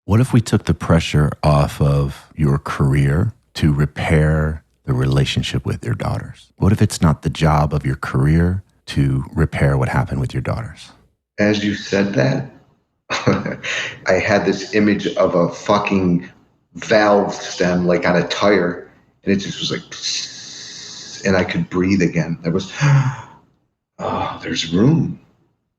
What if we took the pressure off of your career to repair the relationship with your daughters? What if it's not the job of your career to repair what happened with your daughters? As you said that, I had this image of a fucking valve stem like on a tire, and it just was like, psst, and I could breathe again. There was, oh, there's room.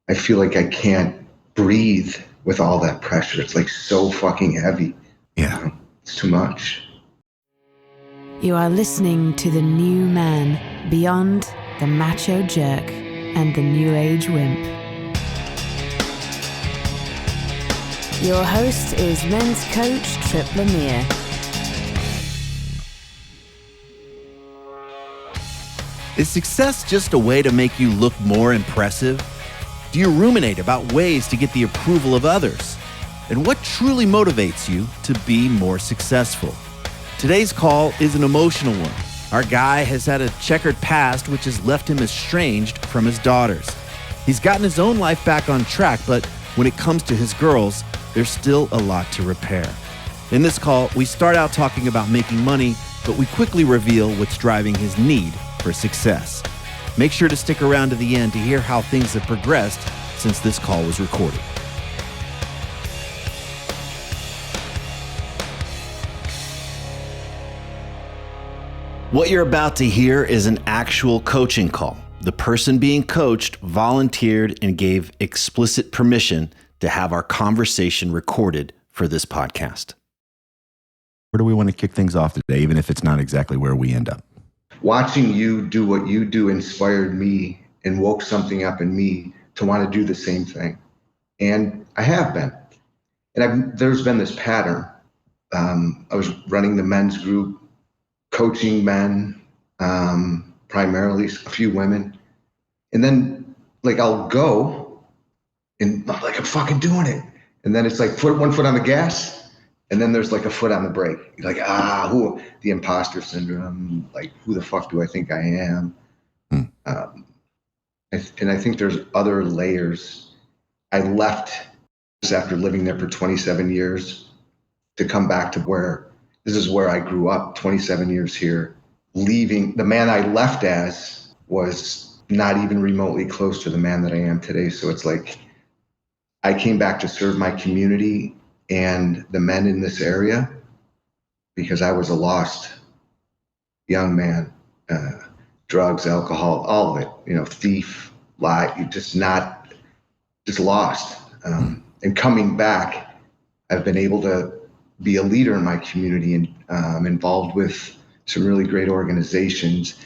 I feel like I can't breathe with all that pressure. It's like so fucking heavy. Yeah. It's too much. You are listening to The New Man, Beyond the Macho Jerk and the New Age Wimp. Your host is men's coach Tripp Lanier. Is success just a way to make you look more impressive? Do you ruminate about ways to get the approval of others? And what truly motivates you to be more successful? Today's call is an emotional one. Our guy has had a checkered past which has left him estranged from his daughters. He's gotten his own life back on track, but when it comes to his girls, there's still a lot to repair. In this call, we start out talking about making money, but we quickly reveal what's driving his need for success. Make sure to stick around to the end to hear how things have progressed since this call was recorded. What you're about to hear is an actual coaching call. The person being coached volunteered and gave explicit permission to have our conversation recorded for this podcast. Where do we want to kick things off today, even if it's not exactly where we end up? Watching you do what you do inspired me and woke something up in me to want to do the same thing. And I have been. And there's been this pattern. I was running the men's group, coaching men, primarily a few women. And then like I'll go and I'm like, I'm fucking doing it. And then it's like one foot on the gas. And then there's like a foot on the brake. You're like, the imposter syndrome. Like, who the fuck do I think I am? And I think there's other layers. I left after living there for 27 years to come back to this is where I grew up, 27 years here. Leaving, the man I left as was not even remotely close to the man that I am today. So it's like, I came back to serve my community and the men in this area because I was a lost young man, drugs, alcohol, all of it, thief, lie, just lost. And coming back, I've been able to be a leader in my community and involved with some really great organizations.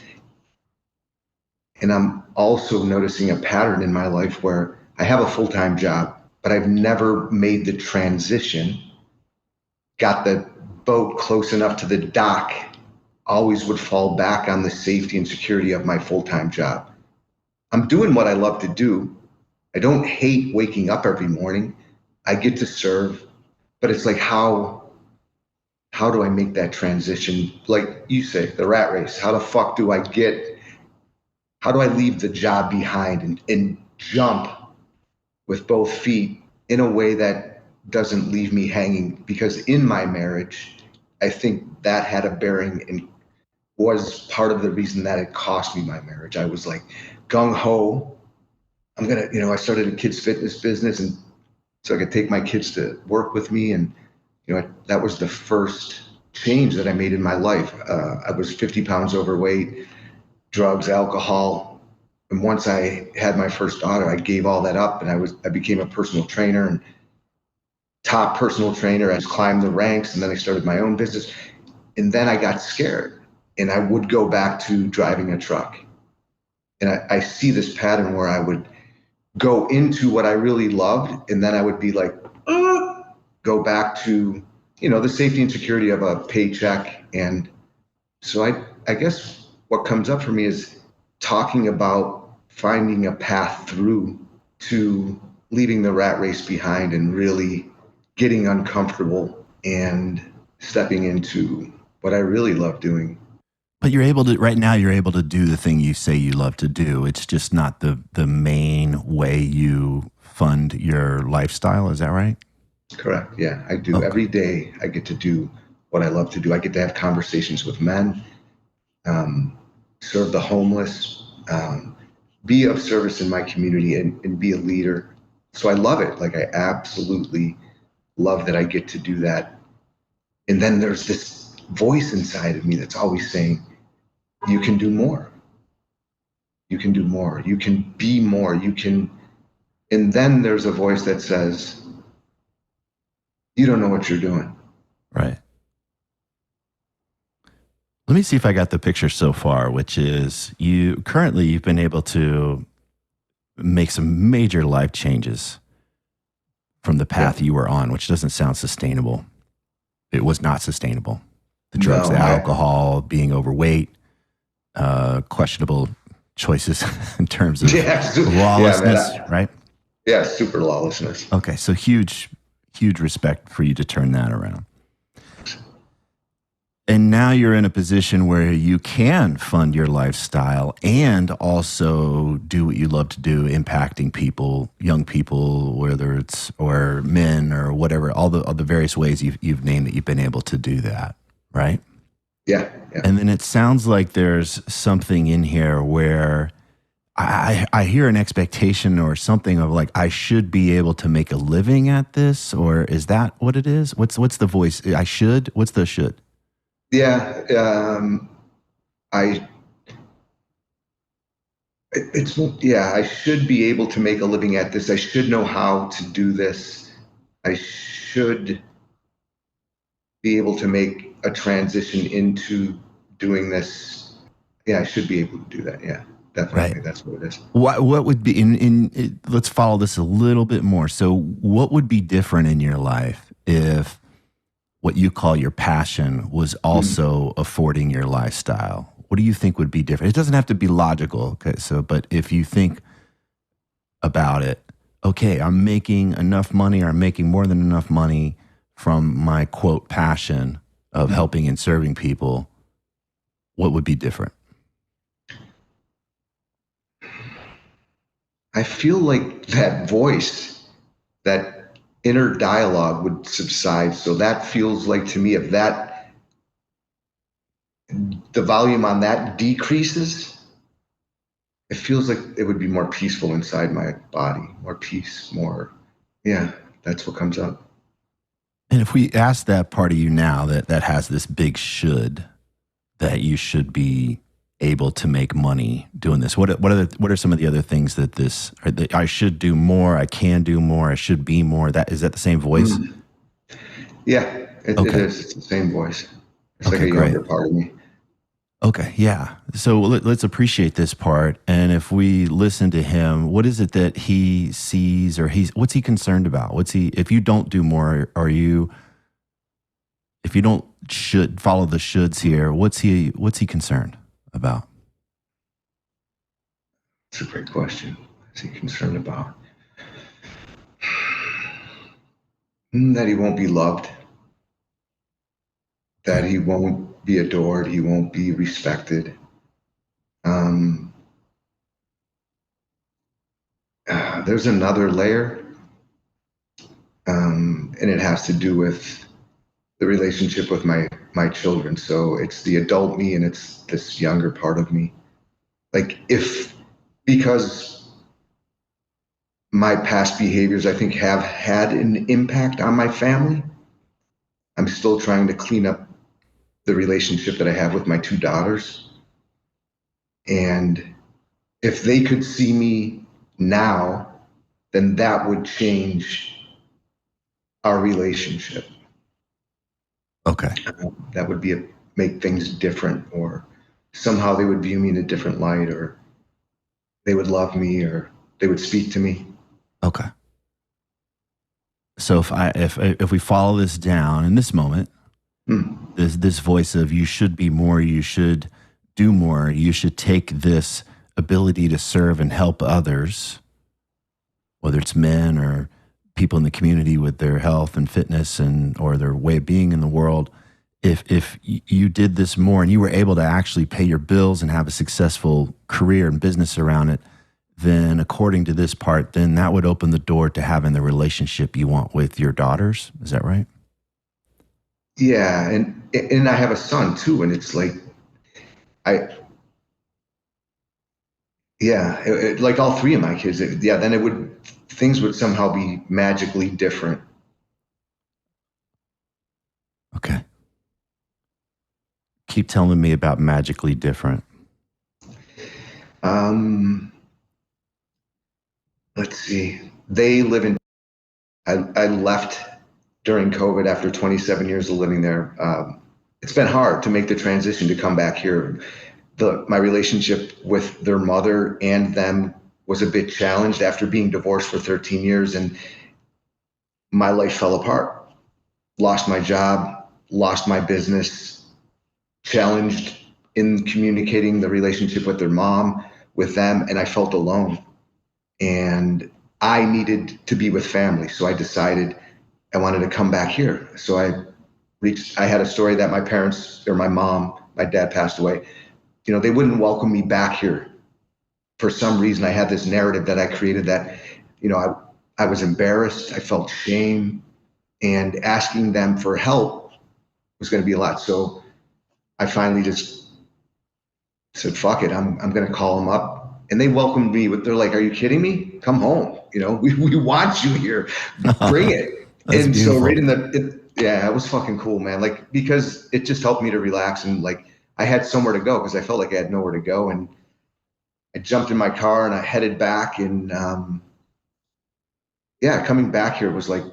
And I'm also noticing a pattern in my life where I have a full-time job, but I've never made the transition, got the boat close enough to the dock, always would fall back on the safety and security of my full-time job. I'm doing what I love to do. I don't hate waking up every morning. I get to serve, but it's like, how do I make that transition? Like you say, the rat race, how the fuck do I leave the job behind and jump with both feet in a way that doesn't leave me hanging? Because in my marriage, I think that had a bearing and was part of the reason that it cost me my marriage. I was like gung-ho. I started a kids fitness business and so I could take my kids to work with me. And, that was the first change that I made in my life. I was 50 pounds overweight, drugs, alcohol. And once I had my first daughter, I gave all that up and I became a personal trainer and top personal trainer. I climbed the ranks and then I started my own business. And then I got scared and I would go back to driving a truck. And I see this pattern where I would go into what I really loved and then I would be like, go back to, the safety and security of a paycheck. And so I guess what comes up for me is talking about finding a path through to leaving the rat race behind and really getting uncomfortable and stepping into what I really love doing. But right now you're able to do the thing you say you love to do. It's just not the main way you fund your lifestyle. Is that right? Correct. Yeah, I do. Okay. Every day I get to do what I love to do. I get to have conversations with men, serve the homeless, be of service in my community, and be a leader. So I love it. Like, I absolutely love that I get to do that. And then there's this voice inside of me that's always saying, you can do more. You can do more. You can be more. You can. And then there's a voice that says, you don't know what you're doing. Right. Let me see if I got the picture so far, which is you've been able to make some major life changes from the path you were on, which doesn't sound sustainable. It was not sustainable. The drugs, the alcohol, being overweight, questionable choices in terms of lawlessness, right? Yeah, super lawlessness. Okay, so huge respect for you to turn that around. And now you're in a position where you can fund your lifestyle and also do what you love to do, impacting people, young people, whether it's or men or whatever, all the various ways you've named that you've been able to do that, right? Yeah. And then it sounds like there's something in here where I hear an expectation or something of like, I should be able to make a living at this, or is that what it is? What's the voice? I should? What's the should? Yeah, I should be able to make a living at this. I should know how to do this. I should be able to make a transition into doing this. Yeah, I should be able to do that. Yeah, definitely. Right. That's what it is. What would be let's follow this a little bit more. So what would be different in your life if what you call your passion was also affording your lifestyle? What do you think would be different? It doesn't have to be logical. Okay. But if you think about it, okay, I'm making enough money, or I'm making more than enough money from my quote passion of helping and serving people, what would be different? I feel like that voice, that inner dialogue would subside. So that feels like, to me, if the volume on that decreases, it feels like it would be more peaceful inside my body, more peace, that's what comes up. And if we ask that part of you now that has this big should, that you should be able to make money doing this, what are some of the other things that I should do more, I can do more, I should be more? Is that the same voice? Yeah, it is. It's the same voice. It's like a younger part of me. Okay, yeah. So let's appreciate this part. And if we listen to him, what is it that he sees, or what's he concerned about? If you don't do more, if you don't should follow the shoulds here, what's he concerned about? That's a great question. What's he concerned about? That he won't be loved, that he won't be adored, he won't be respected. There's another layer, and it has to do with the relationship with my children. So it's the adult me and it's this younger part of me. Like, because my past behaviors, I think, have had an impact on my family, I'm still trying to clean up the relationship that I have with my two daughters. And if they could see me now, then that would change our relationship. Okay. That would make things different, or somehow they would view me in a different light, or they would love me, or they would speak to me. Okay. So if we follow this down in this moment, this voice of you should be more, you should do more, you should take this ability to serve and help others, whether it's men or people in the community with their health and fitness or their way of being in the world. If you did this more and you were able to actually pay your bills and have a successful career and business around it, then according to this part, then that would open the door to having the relationship you want with your daughters. Is that right? Yeah, and I have a son too, and it's like I yeah, like all three of my kids. Then it would things would somehow be magically different. Okay. Keep telling me about magically different. Let's see. They live in. I left during COVID after 27 years of living there. It's been hard to make the transition to come back here. My relationship with their mother and them was a bit challenged after being divorced for 13 years, and my life fell apart. Lost my job, lost my business, challenged in communicating the relationship with their mom, with them, and I felt alone. And I needed to be with family. So I decided I wanted to come back here. So I had a story that my parents, or my dad passed away. They wouldn't welcome me back here. For some reason, I had this narrative that I created that, I was embarrassed. I felt shame, and asking them for help was going to be a lot. So I finally just said, fuck it. I'm going to call them up. And they welcomed me they're like, are you kidding me? Come home. We want you here. Bring it. And beautiful. So right it was fucking cool, man. Like, because it just helped me to relax, and like I had somewhere to go because I felt like I had nowhere to go. And I jumped in my car and I headed back, and coming back here was like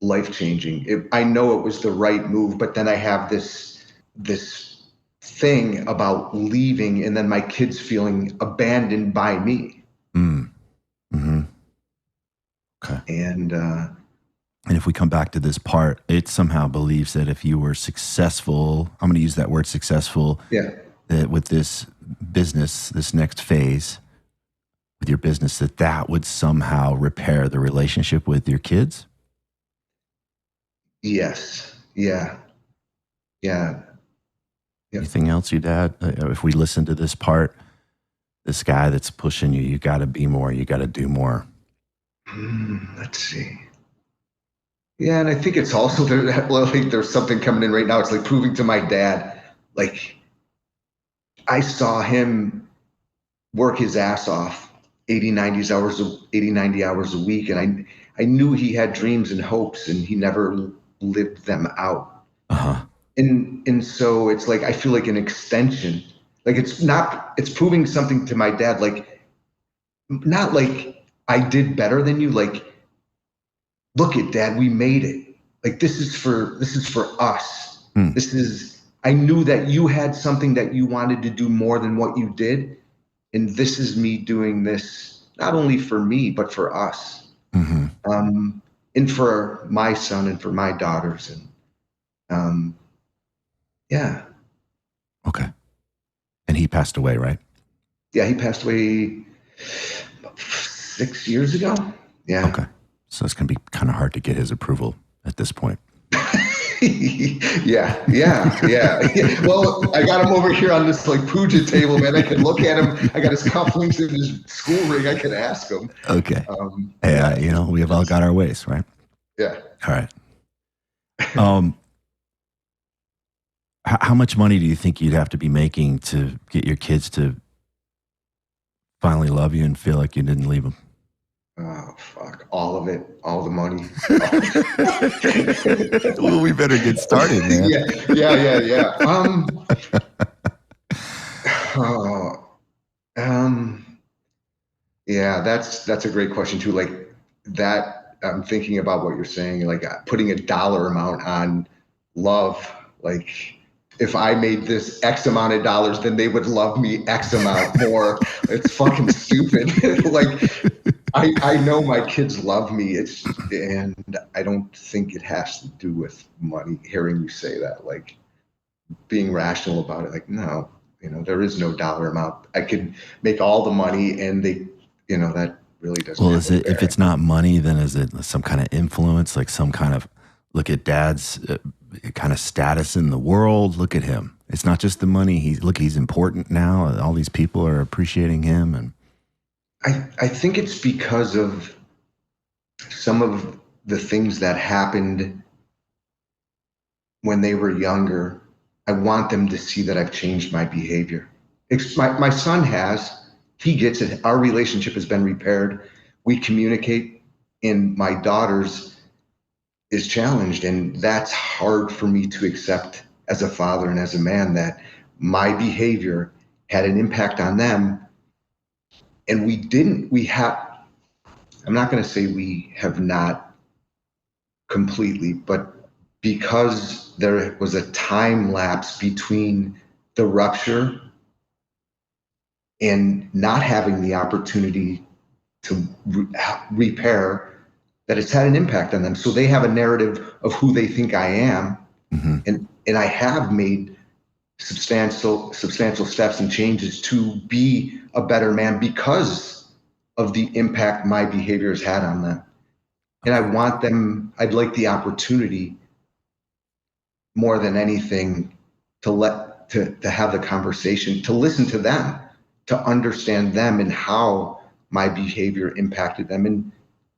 life-changing. I know it was the right move, but then I have this thing about leaving and then my kids feeling abandoned by me. Mm-hmm. Okay. And if we come back to this part, it somehow believes that if you were successful, I'm going to use that word successful, that with this business, this next phase with your business, that would somehow repair the relationship with your kids? Yes. Yeah. Anything else you'd add? If we listen to this part, this guy that's pushing you, you got to be more, you got to do more. Let's see. Yeah, and I think it's also there's something coming in right now. It's like proving to my dad, like I saw him work his ass off 80, 90 hours a week. And I knew he had dreams and hopes, and he never lived them out. Uh-huh. And so it's like, I feel like an extension, like it's proving something to my dad. Like, not like I did better than you. Like, look at Dad, we made it. Like, this is for us. I knew that you had something that you wanted to do more than what you did. And this is me doing this, not only for me, but for us. Mm-hmm. And for my son and for my daughters. And, Okay. And he passed away, right? Yeah, he passed away 6 years ago. Yeah. Okay. So it's going to be kind of hard to get his approval at this point. Yeah. Well, I got him over here on this like puja table, man. I can look at him. I got his cufflinks and his school ring. I can ask him. Okay. We've all got our ways, right? Yeah. All right. How much money do you think you'd have to be making to get your kids to finally love you and feel like you didn't leave them? Oh, fuck. All of it. All the money. Well, we better get started, man. Yeah. That's a great question too. Like that, I'm thinking about what you're saying, like putting a dollar amount on love. Like, if I made this X amount of dollars, then they would love me X amount more. It's fucking stupid. Like, I know my kids love me. And I don't think it has to do with money. Hearing you say that, like being rational about it, like, no, there is no dollar amount. I could make all the money and that really doesn't. Well, if it's not money, then is it some kind of influence, like some kind of look at Dad's kind of status in the world? Look at him. It's not just the money. He's important now. All these people are appreciating him. And I think it's because of some of the things that happened when they were younger. I want them to see that I've changed my behavior. My son has. He gets it. Our relationship has been repaired. We communicate, and my daughter's is challenged. And that's hard for me to accept as a father and as a man, that my behavior had an impact on them. And I'm not going to say we have not completely, but because there was a time lapse between the rupture and not having the opportunity to repair, that it's had an impact on them. So they have a narrative of who they think I am. Mm-hmm. And I have made substantial steps and changes to be a better man because of the impact my behavior has had on them. And I'd like the opportunity more than anything to have the conversation, to listen to them, to understand them and how my behavior impacted them. And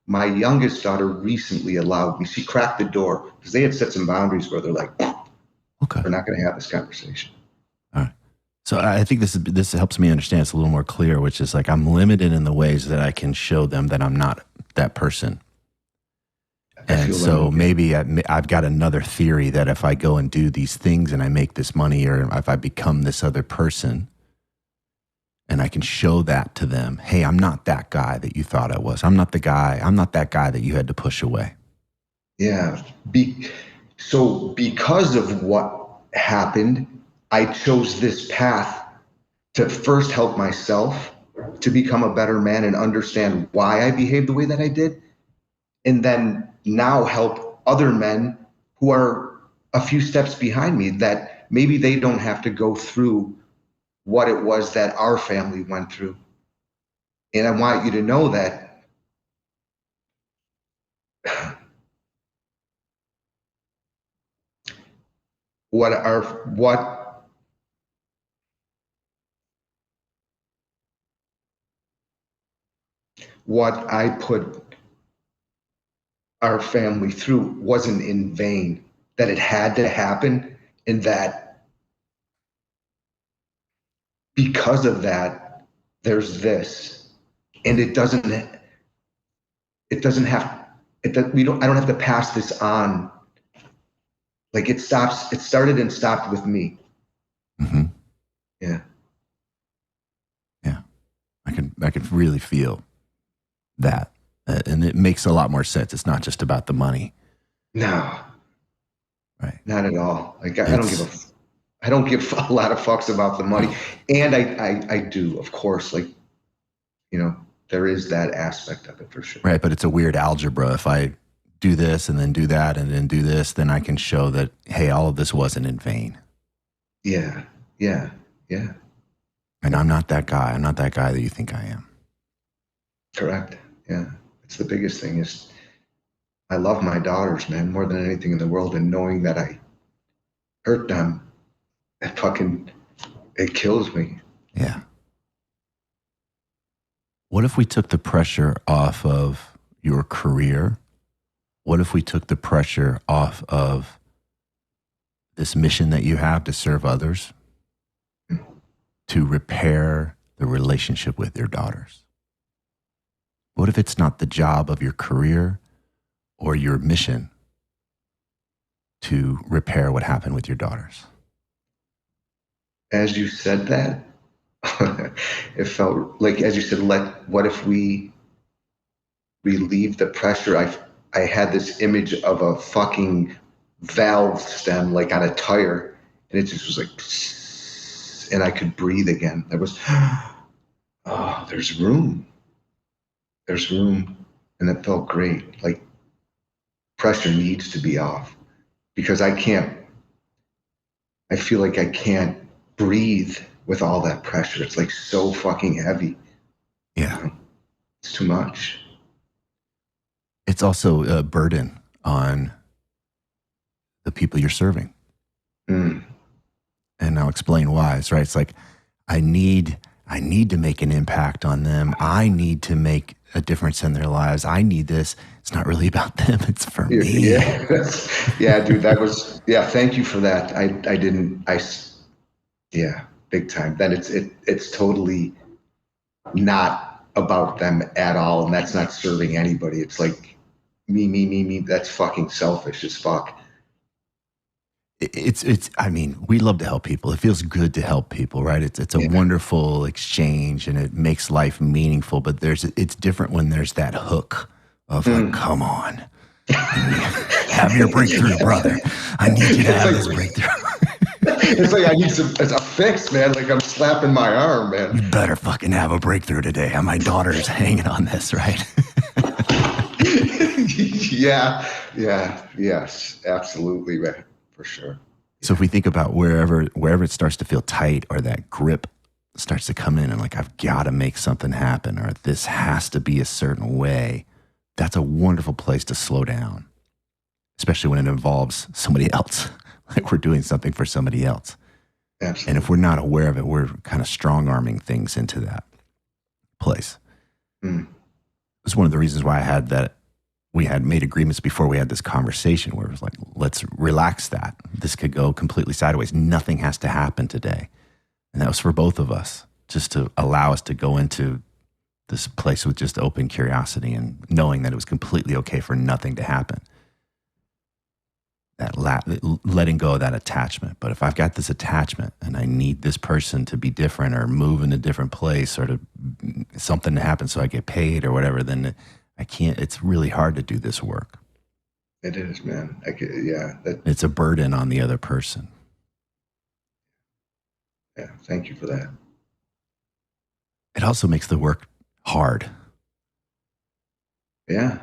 my youngest daughter recently allowed me, she cracked the door because they had set some boundaries where they're like, okay, we're not going to have this conversation. All right. So I think this helps me understand. It's a little more clear, which is like, I'm limited in the ways that I can show them that I'm not that person. And so maybe I've got another theory that if I go and do these things and I make this money, or if I become this other person, and I can show that to them, hey, I'm not that guy that you thought I was. I'm not that guy that you had to push away. Yeah. So because of what happened, I chose this path to first help myself to become a better man and understand why I behaved the way that I did. And then now help other men who are a few steps behind me, that maybe they don't have to go through what it was that our family went through. And I want you to know that what I put our family through wasn't in vain, that it had to happen, and that because of that, there's this. And I don't have to pass this on. Like it started and stopped with me. Mm-hmm. Yeah. Yeah. I can really feel that. And it makes a lot more sense. It's not just about the money. No. Right. Not at all. Like I don't give a lot of fucks about the money. And I do, of course, like, there is that aspect of it for sure. Right. But it's a weird algebra. If I do this and then do that and then do this, then I can show that, hey, all of this wasn't in vain. Yeah. Yeah. Yeah. And I'm not that guy. I'm not that guy that you think I am. Correct. Yeah. It's the biggest thing is I love my daughters, man, more than anything in the world. And knowing that I hurt them, it kills me. Yeah. What if we took the pressure off of your career? What if we took the pressure off of this mission that you have to serve others, to repair the relationship with your daughters? What if it's not the job of your career or your mission to repair what happened with your daughters? As you said that, it felt like, as you said, what if we relieve the pressure? I had this image of a fucking valve stem, like on a tire, and it just was like, and I could breathe again. There was, oh, there's room. There's room. And it felt great. Like pressure needs to be off because I feel like I can't breathe with all that pressure. It's like so fucking heavy. Yeah. It's too much. It's also a burden on the people you're serving. Mm. And I'll explain why. It's right. It's like, I need I need to make an impact on them. I need to make a difference in their lives. I need this. It's not really about them. It's for me. Yeah, dude, that was, thank you for that. Yeah, big time. Then it's totally not about them at all. And that's not serving anybody. It's like me. That's fucking selfish as fuck. I mean, we love to help people. It feels good to help people, right? It's a wonderful exchange and it makes life meaningful, but it's different when there's that hook of like, come on, have your breakthrough, brother. I need you to have this breakthrough. It's like I need it's a fix, man. Like I'm slapping my arm, man. You better fucking have a breakthrough today. My daughter's hanging on this, right? Yes, absolutely, man. For sure. So if we think about wherever it starts to feel tight or that grip starts to come in and like, I've got to make something happen or this has to be a certain way, that's a wonderful place to slow down, especially when it involves somebody else, like we're doing something for somebody else. Absolutely. And if we're not aware of it, we're kind of strong-arming things into that place. It's one of the reasons why we had made agreements before we had this conversation where it was like, let's relax that. This could go completely sideways. Nothing has to happen today. And that was for both of us, just to allow us to go into this place with just open curiosity and knowing that it was completely okay for nothing to happen. That letting go of that attachment. But if I've got this attachment and I need this person to be different or move in a different place or to something to happen so I get paid or whatever, then I can't, it's really hard to do this work. It is, man. It's a burden on the other person. Yeah, thank you for that. It also makes the work hard. Yeah.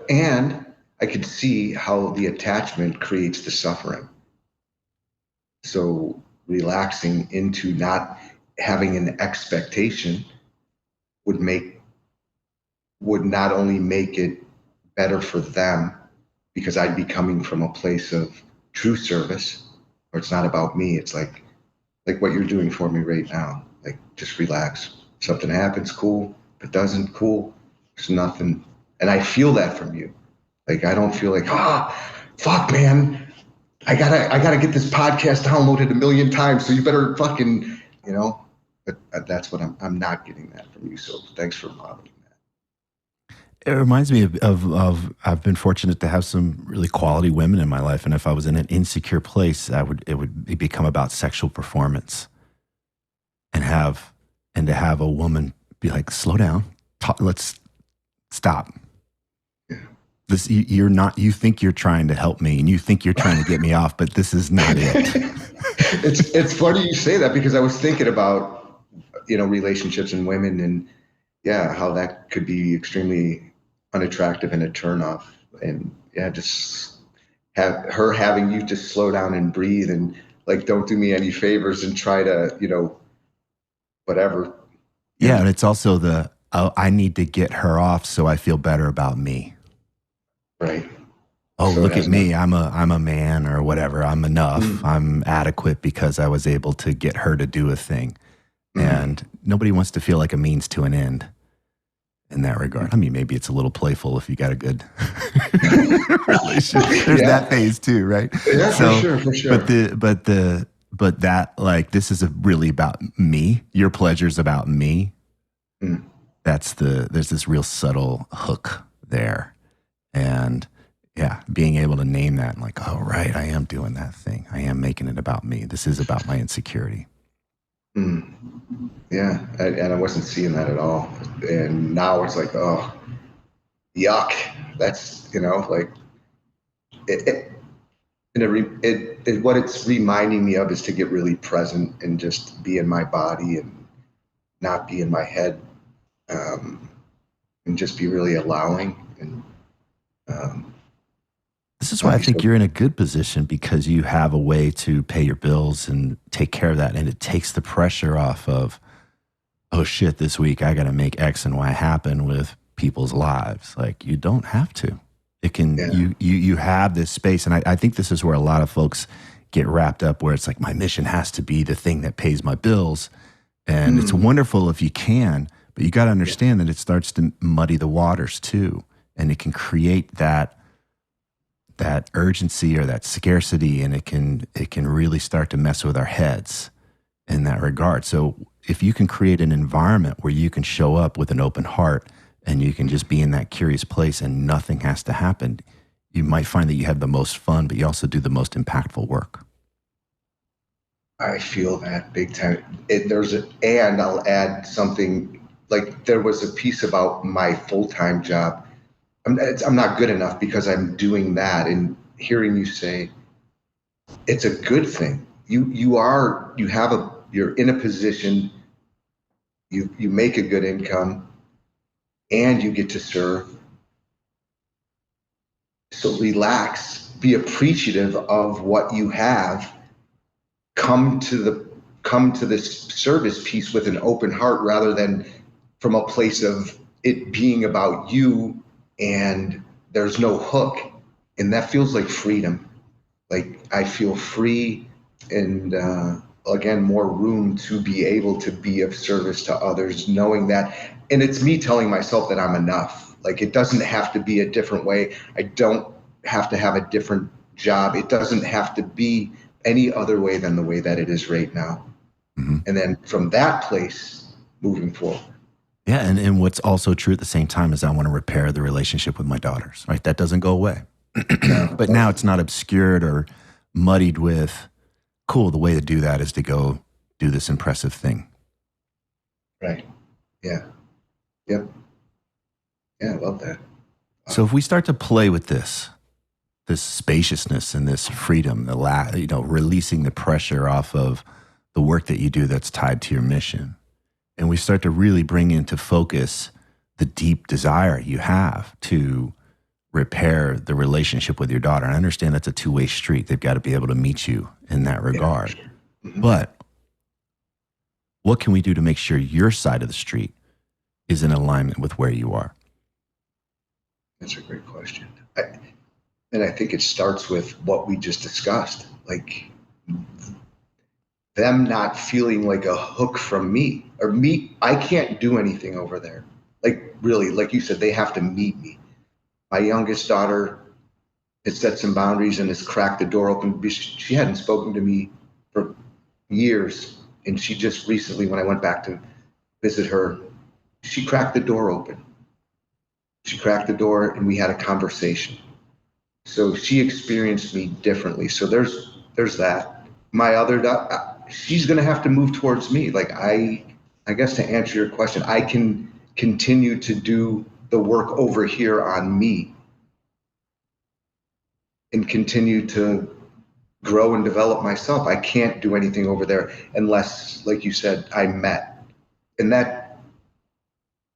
And I could see how the attachment creates the suffering. So relaxing into not having an expectation would not only make it better for them, because I'd be coming from a place of true service, or it's not about me. It's like what you're doing for me right now. Like, just relax. If something happens, cool. If it doesn't, cool. There's nothing. And I feel that from you. Like, I don't feel like, fuck, man. I gotta get this podcast downloaded 1 million times. So you better fucking, but that's what I'm not getting that from you. So thanks for modeling. It reminds me of I've been fortunate to have some really quality women in my life, and if I was in an insecure place, it would become about sexual performance, and to have a woman be like, slow down, let's stop. Yeah. This you think you're trying to help me, and you think you're trying to get me off, but this is not it. It's funny you say that because I was thinking about relationships and women and how that could be extremely unattractive and a turnoff, and just having you just slow down and breathe and like don't do me any favors and try to whatever. Yeah, and it's also I need to get her off so I feel better about me. Right. Oh, so look at me! I'm a man or whatever. I'm enough. I'm adequate because I was able to get her to do a thing, and nobody wants to feel like a means to an end. In that regard, I mean, maybe it's a little playful if you got a good relationship. There's that phase too, right? Yeah, so, for sure. But that, like, this is really about me. Your pleasure's about me. There's this real subtle hook there, and being able to name that, and like, oh right, I am doing that thing. I am making it about me. This is about my insecurity. Yeah, and I wasn't seeing that at all. And now it's like, oh, yuck. That's, like, what it's reminding me of is to get really present and just be in my body and not be in my head, and just be really allowing. And this is why I think you're in a good position, because you have a way to pay your bills and take care of that. And it takes the pressure off of, oh shit, this week I got to make X and Y happen with people's lives. Like, you don't have to. It can, you have this space. And I think this is where a lot of folks get wrapped up, where it's like, my mission has to be the thing that pays my bills. And it's wonderful if you can, but you got to understand that it starts to muddy the waters too. And it can create that urgency or that scarcity, and it can really start to mess with our heads in that regard. So if you can create an environment where you can show up with an open heart and you can just be in that curious place and nothing has to happen, you might find that you have the most fun, but you also do the most impactful work. I feel that big time. And I'll add something, like there was a piece about my full-time job. I'm not good enough because I'm doing that, and hearing you say it's a good thing. You're in a position, you make a good income, and you get to serve. So relax, be appreciative of what you have. Come to this service piece with an open heart rather than from a place of it being about you and there's no hook. And that feels like freedom. Like I feel free and again, more room to be able to be of service to others, knowing that. And it's me telling myself that I'm enough. Like it doesn't have to be a different way. I don't have to have a different job. It doesn't have to be any other way than the way that it is right now. Mm-hmm. And then from that place, moving forward. Yeah, and what's also true at the same time is I want to repair the relationship with my daughters, right? That doesn't go away. But now it's not obscured or muddied with, cool, the way to do that is to go do this impressive thing. Right. Yeah. Yep. Yeah, I love that. So if we start to play with this spaciousness and this freedom, releasing the pressure off of the work that you do that's tied to your mission, and we start to really bring into focus the deep desire you have to repair the relationship with your daughter. And I understand that's a two-way street. They've got to be able to meet you in that regard. Yeah, sure. Mm-hmm. But what can we do to make sure your side of the street is in alignment with where you are? That's a great question. And I think it starts with what we just discussed, like them not feeling like a hook from me or me. I can't do anything over there. Like really, like you said, they have to meet me. My youngest daughter has set some boundaries and has cracked the door open. She hadn't spoken to me for years. And she just recently, when I went back to visit her, she cracked the door open. She cracked the door and we had a conversation. So she experienced me differently. So there's that. My other daughter, she's going to have to move towards me. Like I guess to answer your question, I can continue to do the work over here on me and continue to grow and develop myself. I can't do anything over there unless, like you said, I met. And that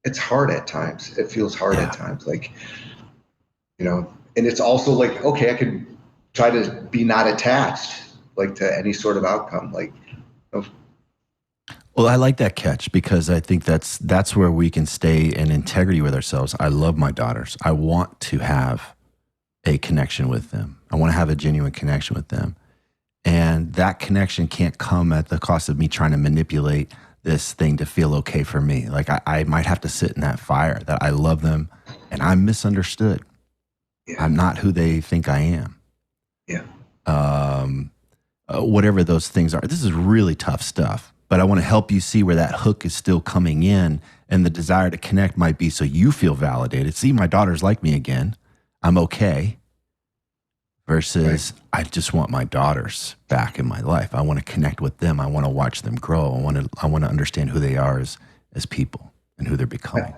it's hard at times. It feels hard at times. Like, and it's also like, okay, I could try to be not attached, like to any sort of outcome. Like, Well, I like that catch because I think that's where we can stay in integrity with ourselves. I love my daughters. I want to have a connection with them. I want to have a genuine connection with them. And that connection can't come at the cost of me trying to manipulate this thing to feel okay for me. Like I might have to sit in that fire that I love them and I'm misunderstood. Yeah. I'm not who they think I am. Yeah. Whatever those things are. This is really tough stuff, but I want to help you see where that hook is still coming in, and the desire to connect might be so you feel validated. See, my daughters like me again. I'm okay. Versus, right. I just want my daughters back in my life. I want to connect with them. I want to watch them grow. I want to understand who they are as people and who they're becoming.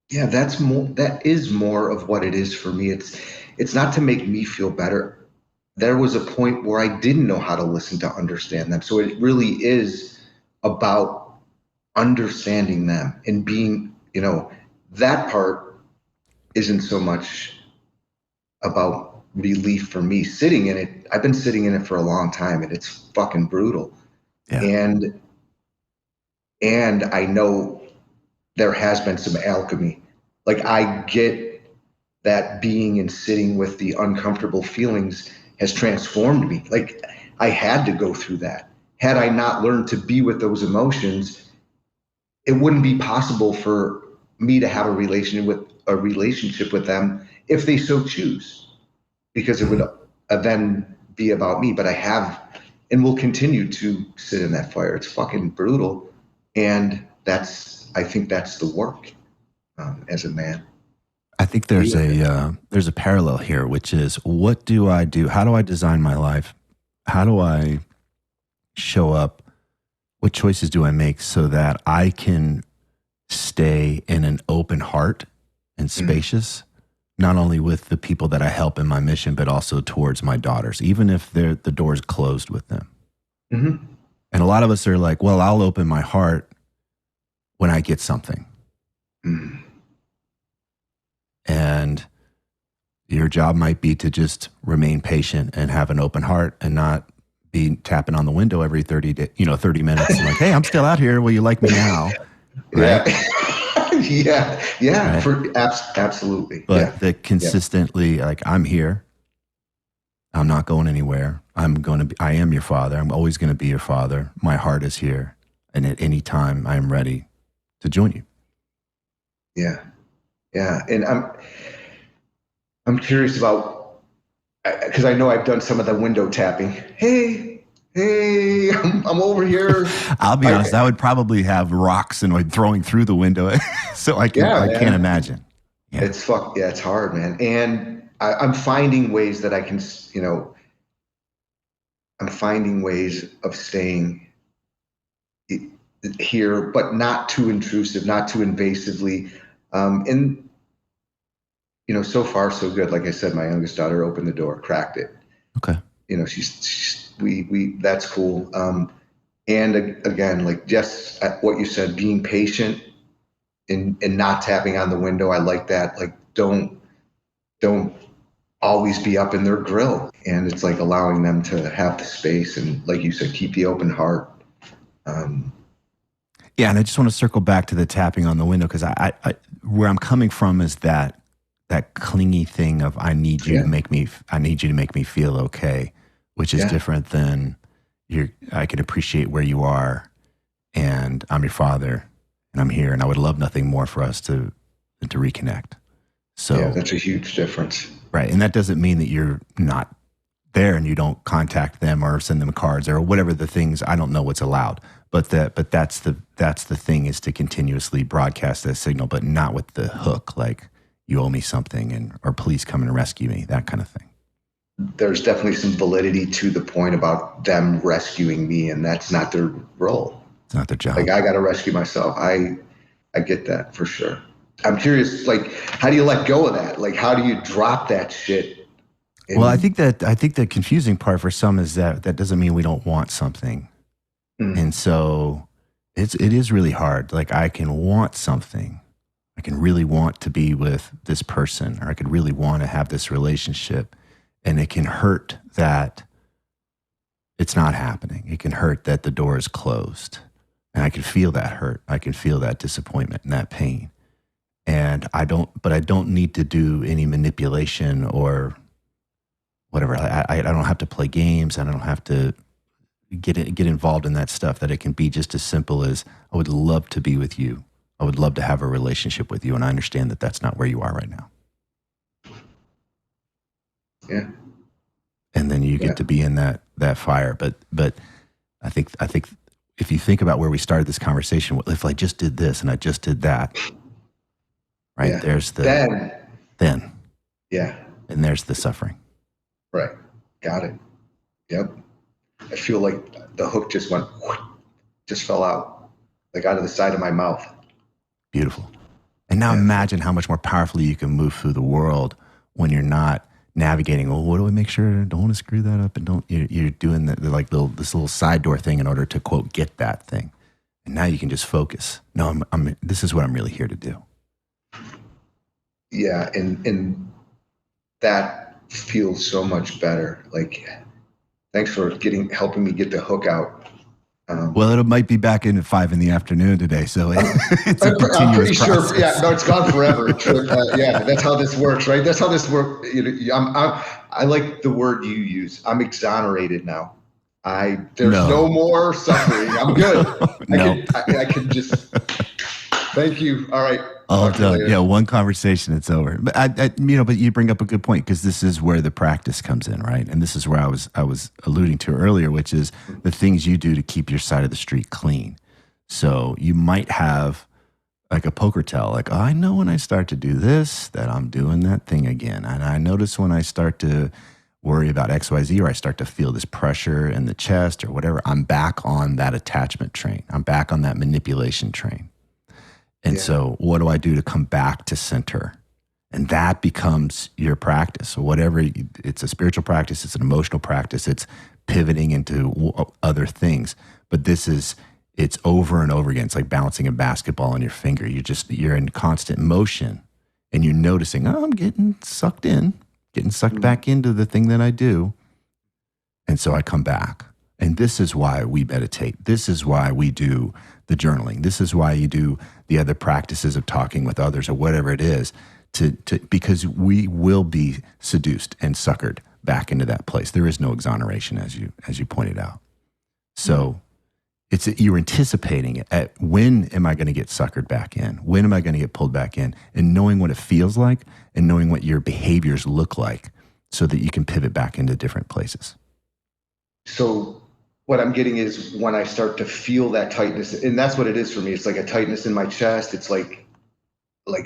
Yeah, that is more of what it is for me. It's not to make me feel better. There was a point where I didn't know how to listen to understand them. So it really is about understanding them and being, that part isn't so much about relief for me. Sitting in it, I've been sitting in it for a long time and it's fucking brutal. Yeah. And I know there has been some alchemy. Like I get that being and sitting with the uncomfortable feelings has transformed me. Like I had to go through that. Had I not learned to be with those emotions, it wouldn't be possible for me to have a relationship with them if they so choose, because it would then be about me. But I have and will continue to sit in that fire. It's fucking brutal, and I think that's the work as a man. I think there's a parallel here, which is, what do I do? How do I design my life? How do I show up? What choices do I make so that I can stay in an open heart and spacious, not only with the people that I help in my mission, but also towards my daughters, even if the door's closed with them. Mm-hmm. And a lot of us are like, well, I'll open my heart when I get something. Mm. And your job might be to just remain patient and have an open heart and not be tapping on the window every 30 minutes. Like, hey, I'm still out here. Will you like me now? Right? Yeah. Yeah. Right? Absolutely. But that consistently, like, I'm here. I'm not going anywhere. I am your father. I'm always going to be your father. My heart is here. And at any time I am ready to join you. Yeah. Yeah. And I'm curious about, because I know I've done some of the window tapping. Hey, I'm over here. I'll be honest, I would probably have rocks and throwing through the window. So I can't imagine. Yeah. It's hard, man. And I'm finding ways that I can, I'm finding ways of staying here, but not too intrusive, not too invasively. And so far so good. Like I said, my youngest daughter opened the door, cracked it. Okay. That's cool. And again, like just what you said, being patient and not tapping on the window. I like that. Like, don't always be up in their grill. And it's like allowing them to have the space and, like you said, keep the open heart. Yeah. And I just want to circle back to the tapping on the window, because I where I'm coming from is that clingy thing of, I need you to make me feel okay, which is different than I can appreciate where you are, and I'm your father and I'm here, and I would love nothing more for us to reconnect. So that's a huge difference. Right. And that doesn't mean that you're not there and you don't contact them or send them cards or whatever the things. I don't know what's allowed, but that's the thing, is to continuously broadcast that signal, but not with the hook, like, you owe me something, or please come and rescue me, that kind of thing. There's definitely some validity to the point about them rescuing me, and that's not their role. It's not their job. Like, I got to rescue myself. I get that for sure. I'm curious, like, how do you let go of that? Like, how do you drop that shit? Well, I think the confusing part for some is that doesn't mean we don't want something. And so it is really hard. Like, I can want something. I can really want to be with this person, or I could really want to have this relationship. And it can hurt that it's not happening. It can hurt that the door is closed. And I can feel that hurt. I can feel that disappointment and that pain. And I don't need to do any manipulation or whatever. I don't have to play games. I don't have to get involved in that stuff. That it can be just as simple as, I would love to be with you. I would love to have a relationship with you. And I understand that that's not where you are right now. Yeah. And then you get to be in that fire. But I think if you think about where we started this conversation, if I just did this and I just did that, right? Yeah. There's the then. Yeah. And there's the suffering. Right. Got it. Yep. I feel like the hook just fell out, like out of the side of my mouth. Beautiful. And now imagine how much more powerfully you can move through the world when you're not navigating, well, what do I make sure? Don't want to screw that up. And you're doing this little side door thing in order to, quote, get that thing. And now you can just focus. No, this is what I'm really here to do. Yeah. And that feels so much better. Like, thanks for helping me get the hook out. Well, it might be back in at 5 p.m. today, so it's a continuous I'm pretty process. sure. Yeah, no, it's gone forever. Yeah, that's how this works, right? That's how this works. I like the word you use. I'm exonerated now. There's no more suffering. I'm good. No. I can just Thank you. All right. All Talk to you done. later. Yeah, one conversation, it's over. But but you bring up a good point, because this is where the practice comes in, right? And this is where I was alluding to earlier, which is the things you do to keep your side of the street clean. So you might have like a poker tell, like, oh, I know when I start to do this, that I'm doing that thing again. And I notice when I start to worry about XYZ, or I start to feel this pressure in the chest or whatever, I'm back on that attachment train. I'm back on that manipulation train. And so what do I do to come back to center? And that becomes your practice. So whatever, it's a spiritual practice, it's an emotional practice, it's pivoting into other things. But it's over and over again. It's like bouncing a basketball on your finger. You're in constant motion, and you're noticing, oh, I'm getting sucked back into the thing that I do. And so I come back. And this is why we meditate. This is why we do the journaling. This is why you do the other practices of talking with others or whatever it is, because we will be seduced and suckered back into that place. There is no exoneration, as you pointed out. So you're anticipating it. At when am I going to get suckered back in? When am I going to get pulled back in? And knowing what it feels like and knowing what your behaviors look like, so that you can pivot back into different places. So what I'm getting is when I start to feel that tightness, and that's what it is for me. It's like a tightness in my chest. It's like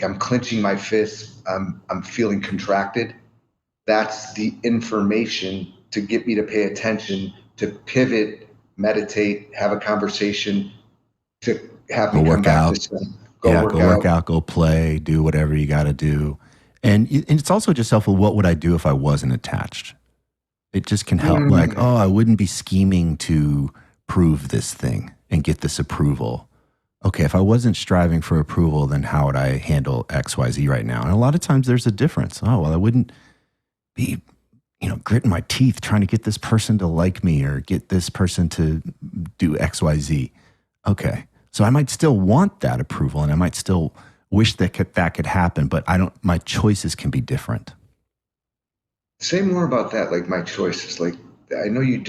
I'm clenching my fists. I'm feeling contracted. That's the information to get me to pay attention, to pivot, meditate, have a conversation, to have me come back to go work out, go play, do whatever you got to do. And it's also just helpful. What would I do if I wasn't attached? It just can help. Like, oh, I wouldn't be scheming to prove this thing and get this approval. Okay, if I wasn't striving for approval, then how would I handle XYZ right now? And a lot of times there's a difference. Oh, well, I wouldn't be, gritting my teeth trying to get this person to like me or get this person to do XYZ. Okay, so I might still want that approval, and I might still wish that could happen, but my choices can be different. Say more about that, like my choices. Like, I know you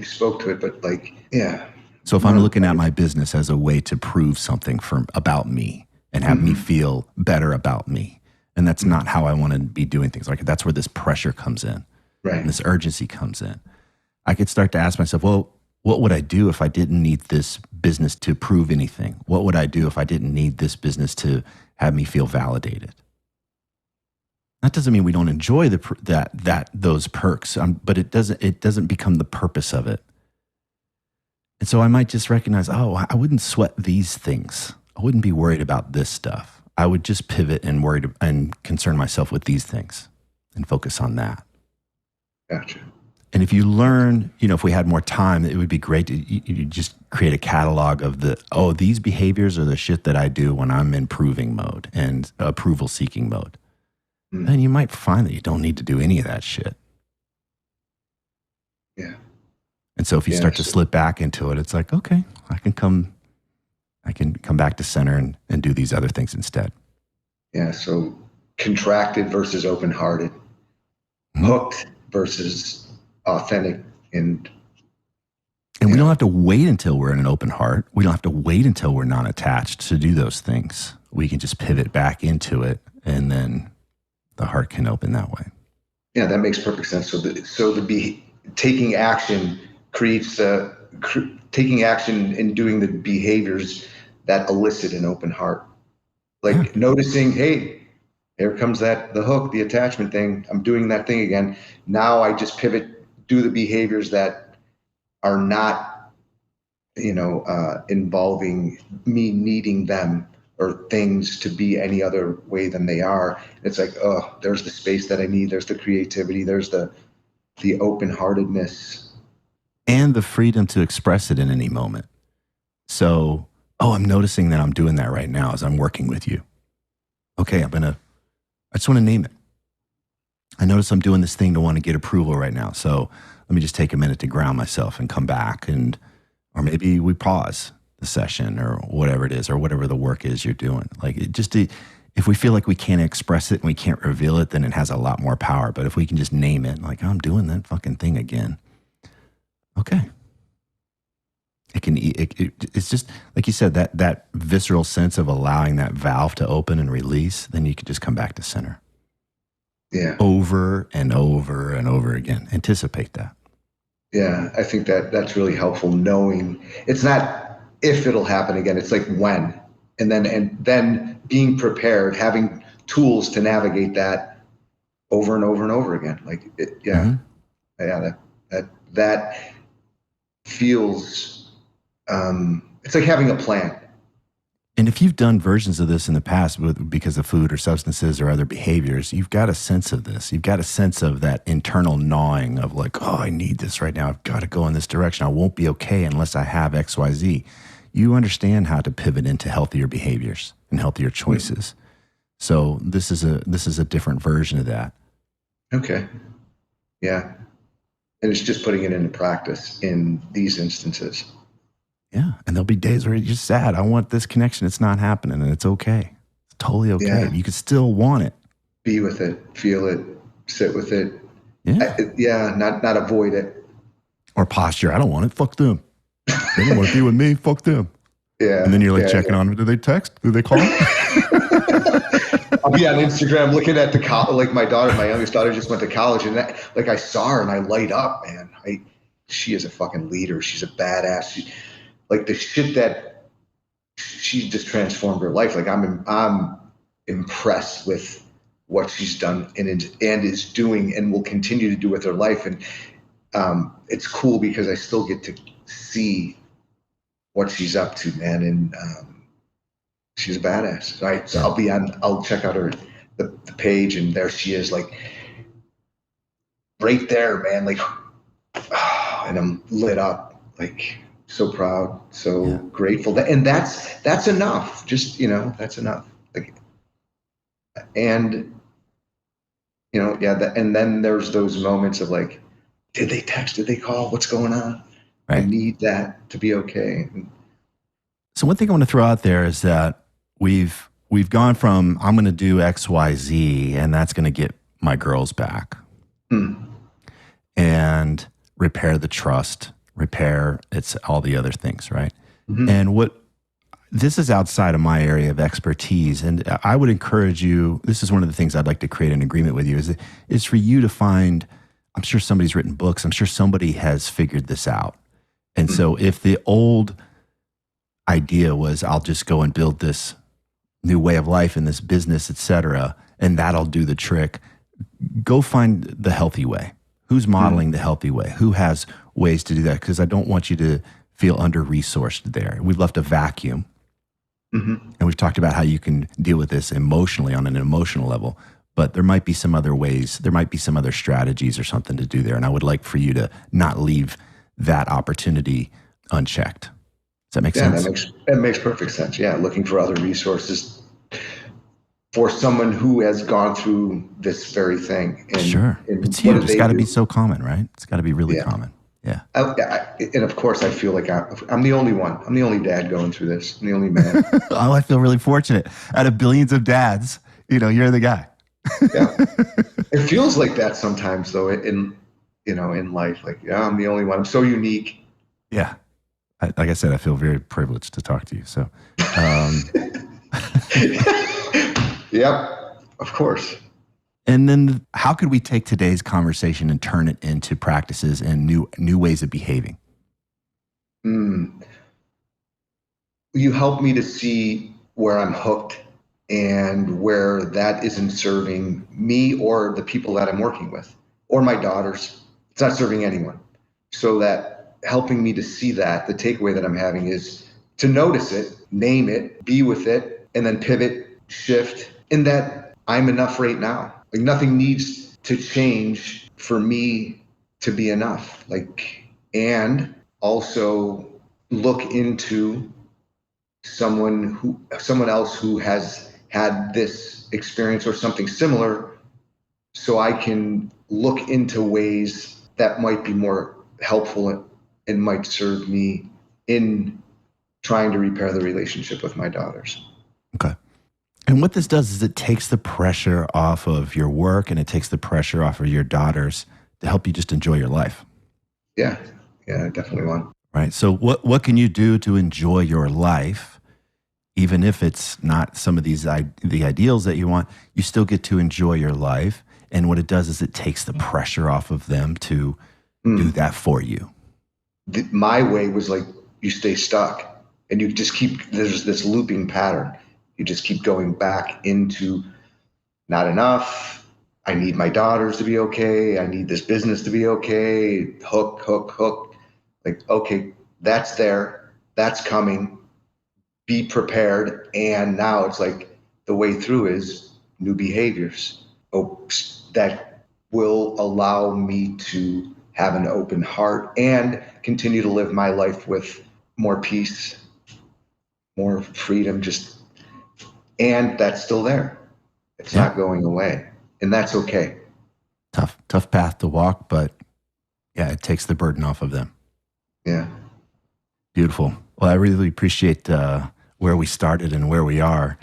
spoke to it, but like, yeah. So if I'm looking at my business as a way to prove something about me and have me feel better about me, and that's not how I want to be doing things. Like, that's where this pressure comes in, right? And this urgency comes in. I could start to ask myself, well, what would I do if I didn't need this business to prove anything? What would I do if I didn't need this business to have me feel validated? That doesn't mean we don't enjoy those perks, but it doesn't become the purpose of it. And so I might just recognize, oh, I wouldn't sweat these things. I wouldn't be worried about this stuff. I would just pivot and concern myself with these things and focus on that. Gotcha. And if you learn, if we had more time, it would be great to you just create a catalog of these behaviors are the shit that I do when I'm in proving mode and approval seeking mode. Then you might find that you don't need to do any of that shit. Yeah. And so if you start to slip back into it, it's like, okay, I can come back to center and do these other things instead. Yeah. So contracted versus open-hearted, hooked versus authentic, and we don't have to wait until we're in an open heart. We don't have to wait until we're non-attached to do those things. We can just pivot back into it, and then the heart can open that way. Yeah, that makes perfect sense. Taking action creates taking action and doing the behaviors that elicit an open heart. Like noticing, hey, here comes the hook, the attachment thing. I'm doing that thing again. Now I just pivot, do the behaviors that are not, involving me needing them or things to be any other way than they are. It's like, oh, there's the space that I need. There's the creativity. There's the open-heartedness. And the freedom to express it in any moment. So, I'm noticing that I'm doing that right now as I'm working with you. Okay, I just want to name it. I notice I'm doing this thing to want to get approval right now. So let me just take a minute to ground myself and come back, or maybe we pause the session or whatever it is, or whatever the work is you're doing. Like, if we feel like we can't express it and we can't reveal it, then it has a lot more power. But if we can just name it, like, I'm doing that fucking thing again. Okay. It it's just like you said, that visceral sense of allowing that valve to open and release. Then you could just come back to center. Yeah. Over and over and over again. Anticipate that. Yeah, I think that's really helpful, knowing it's not if it'll happen again, it's like when. And then being prepared, having tools to navigate that over and over and over again. Like that feels it's like having a plan. And if you've done versions of this in the past because of food or substances or other behaviors, you've got a sense of this. You've got a sense of that internal gnawing of like, oh, I need this right now. I've got to go in this direction. I won't be okay unless I have X, Y, Z. You understand how to pivot into healthier behaviors and healthier choices. So this is a different version of that. Okay. Yeah. And it's just putting it into practice in these instances. Yeah. And there'll be days where you're just sad. I want this connection. It's not happening, and it's okay. It's totally okay. Yeah. You could still want it. Be with it, feel it, sit with it. Yeah. Not avoid it. Or posture. I don't want it. Fuck them. They don't want to be with me. Fuck them. Yeah. And then you're like checking on them. Do they text? Do they call? I'll be on Instagram looking at like my youngest daughter just went to college, and I saw her and I light up, man. She is a fucking leader. She's a badass. Like the shit that she just transformed her life. Like I'm impressed with what she's done and is doing and will continue to do with her life. And it's cool because I still get to see what she's up to, man. And she's a badass. Right. So I'll check out the page, and there she is, like right there, man. Like, and I'm lit up, like so proud, so grateful. And that's enough. Just, that's enough. Like, and and then there's those moments of like, did they text? Did they call? What's going on? Right. I need that to be okay. So one thing I want to throw out there is that we've gone from I'm going to do X, Y, Z, and that's going to get my girls back, and repair the trust, it's all the other things, right? Mm-hmm. And this is outside of my area of expertise, and I would encourage you. This is one of the things I'd like to create an agreement with you is for you to find. I'm sure somebody's written books. I'm sure somebody has figured this out. And so if the old idea was I'll just go and build this new way of life in this business, et cetera, and that'll do the trick, go find the healthy way. Who's modeling the healthy way? Who has ways to do that? Because I don't want you to feel under-resourced there. We've left a vacuum. And we've talked about how you can deal with this emotionally on an emotional level. But there might be some other ways. There might be some other strategies or something to do there. And I would like for you to not leave that opportunity unchecked. Does that make sense? That makes perfect sense. Yeah, looking for other resources for someone who has gone through this very thing. And, sure. It's huge. It's got to be so common, right? It's got to be really common. Yeah. And of course, I feel like I'm the only one. I'm the only dad going through this. I'm the only man. Oh, I feel really fortunate. Out of billions of dads, you're the guy. Yeah. It feels like that sometimes, though, in life. Like, I'm the only one. I'm so unique. Yeah. Like I said, I feel very privileged to talk to you. So, yep, of course. And then how could we take today's conversation and turn it into practices and new ways of behaving? You help me to see where I'm hooked and where that isn't serving me or the people that I'm working with or my daughters. It's not serving anyone. So that helping me to see that, the takeaway that I'm having is to notice it, name it, be with it, and then pivot, shift, and that I'm enough right now. Like nothing needs to change for me to be enough. Like, and also look into someone else who has had this experience or something similar, so I can look into ways that might be more helpful and might serve me in trying to repair the relationship with my daughters. Okay. And what this does is it takes the pressure off of your work and it takes the pressure off of your daughters to help you just enjoy your life. Yeah, I definitely want. Right. So what can you do to enjoy your life, even if it's not some of these the ideals that you want? You still get to enjoy your life, and what it does is it takes the pressure off of them to do that for you. My way was like you stay stuck, and you just keep. There's this looping pattern. You just keep going back into not enough. I need my daughters to be okay. I need this business to be okay. Hook, hook, hook. Like, okay, that's there. That's coming. Be prepared. And now it's like the way through is new behaviors that will allow me to have an open heart and continue to live my life with more peace, more freedom, and that's still there. It's not going away. And that's okay. Tough path to walk, but yeah, it takes the burden off of them. Yeah. Beautiful. Well, I really appreciate where we started and where we are,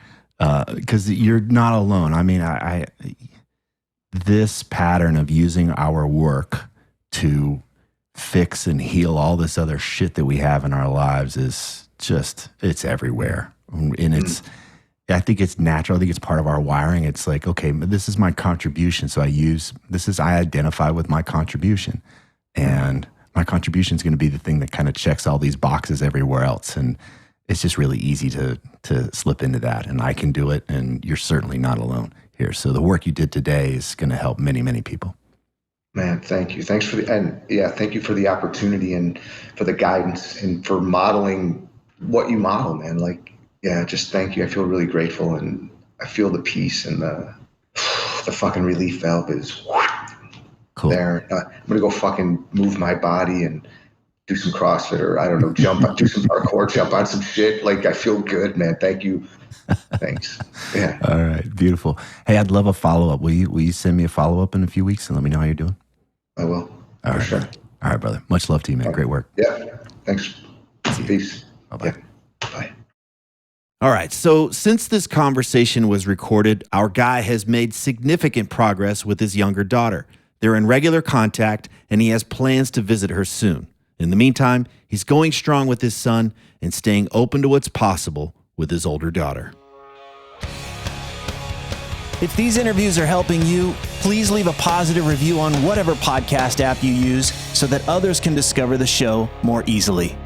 because you're not alone. I mean, I this pattern of using our work to fix and heal all this other shit that we have in our lives is just, it's everywhere. And I think it's natural. I think it's part of our wiring. It's like, okay, this is my contribution. So I identify with my contribution, and my contribution is going to be the thing that kind of checks all these boxes everywhere else. And it's just really easy to slip into that. And I can do it. And you're certainly not alone here. So the work you did today is going to help many, many people. Man, thank you. Thank you for the opportunity and for the guidance and for modeling what you model, man. Like, yeah, just thank you. I feel really grateful, and I feel the peace, and the fucking relief valve is cool. There. I'm going to go fucking move my body and do some CrossFit, or I don't know, do some parkour, jump on some shit. Like, I feel good, man. Thank you. Thanks. Yeah. All right. Beautiful. Hey, I'd love a follow-up. Will you send me a follow-up in a few weeks and let me know how you're doing? I will. All right. Sure. All right, brother. Much love to you, man. Great work. Yeah. Thanks. Peace. Bye-bye. Yeah. Bye. All right, so since this conversation was recorded, our guy has made significant progress with his younger daughter. They're in regular contact, and he has plans to visit her soon. In the meantime, he's going strong with his son and staying open to what's possible with his older daughter. If these interviews are helping you, please leave a positive review on whatever podcast app you use so that others can discover the show more easily.